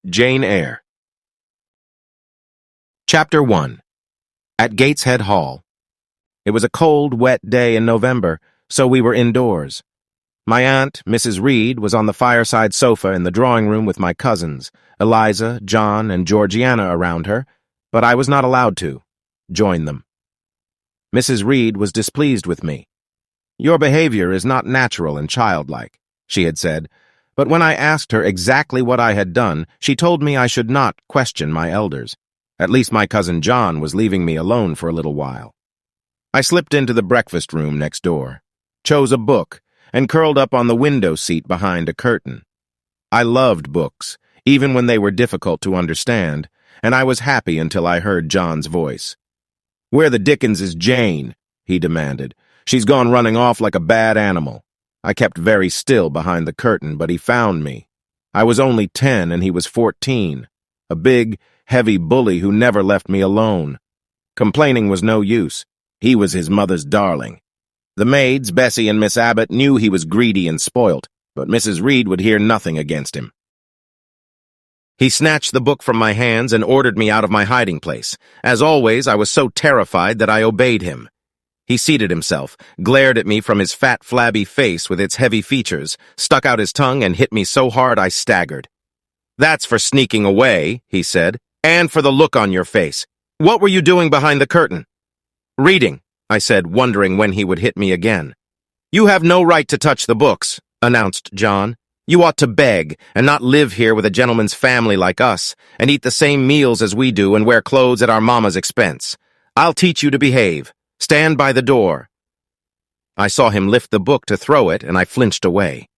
Jane Eyre. Chapter 1. At Gateshead Hall. It was a cold, wet day in November, so we were indoors. My aunt, Mrs. Reed, was on the fireside sofa in the drawing room with my cousins, Eliza, John, and Georgiana around her, but I was not allowed to join them. Mrs. Reed was displeased with me. "Your behavior is not natural and childlike," she had said, but when I asked her exactly what I had done, she told me I should not question my elders. At least my cousin John was leaving me alone for a little while. I slipped into the breakfast room next door, chose a book, and curled up on the window seat behind a curtain. I loved books, even when they were difficult to understand, and I was happy until I heard John's voice. "Where the dickens is Jane?" he demanded. "She's gone running off like a bad animal." I kept very still behind the curtain, but he found me. I was only 10 and he was 14, a big, heavy bully who never left me alone. Complaining was no use. He was his mother's darling. The maids, Bessie and Miss Abbott, knew he was greedy and spoilt, but Mrs. Reed would hear nothing against him. He snatched the book from my hands and ordered me out of my hiding place. As always, I was so terrified that I obeyed him. He seated himself, glared at me from his fat, flabby face with its heavy features, stuck out his tongue, and hit me so hard I staggered. "That's for sneaking away," he said, "and for the look on your face. What were you doing behind the curtain?" "Reading," I said, wondering when he would hit me again. "You have no right to touch the books," announced John. "You ought to beg, and not live here with a gentleman's family like us, and eat the same meals as we do and wear clothes at our mama's expense. I'll teach you to behave. Stand by the door." I saw him lift the book to throw it, and I flinched away.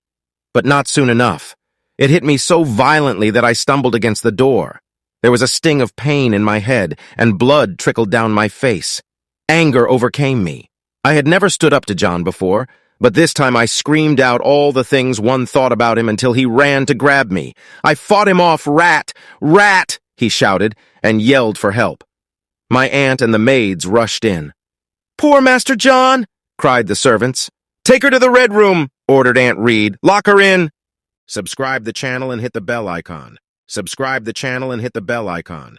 But not soon enough. It hit me so violently that I stumbled against the door. There was a sting of pain in my head, and blood trickled down my face. Anger overcame me. I had never stood up to John before, but this time I screamed out all the things one thought about him until he ran to grab me. I fought him off. "Rat! Rat!" he shouted, and yelled for help. My aunt and the maids rushed in. "Poor Master John!" cried the servants. "Take her to the Red Room," ordered Aunt Reed. "Lock her in." Subscribe the channel and hit the bell icon. Subscribe the channel and hit the bell icon.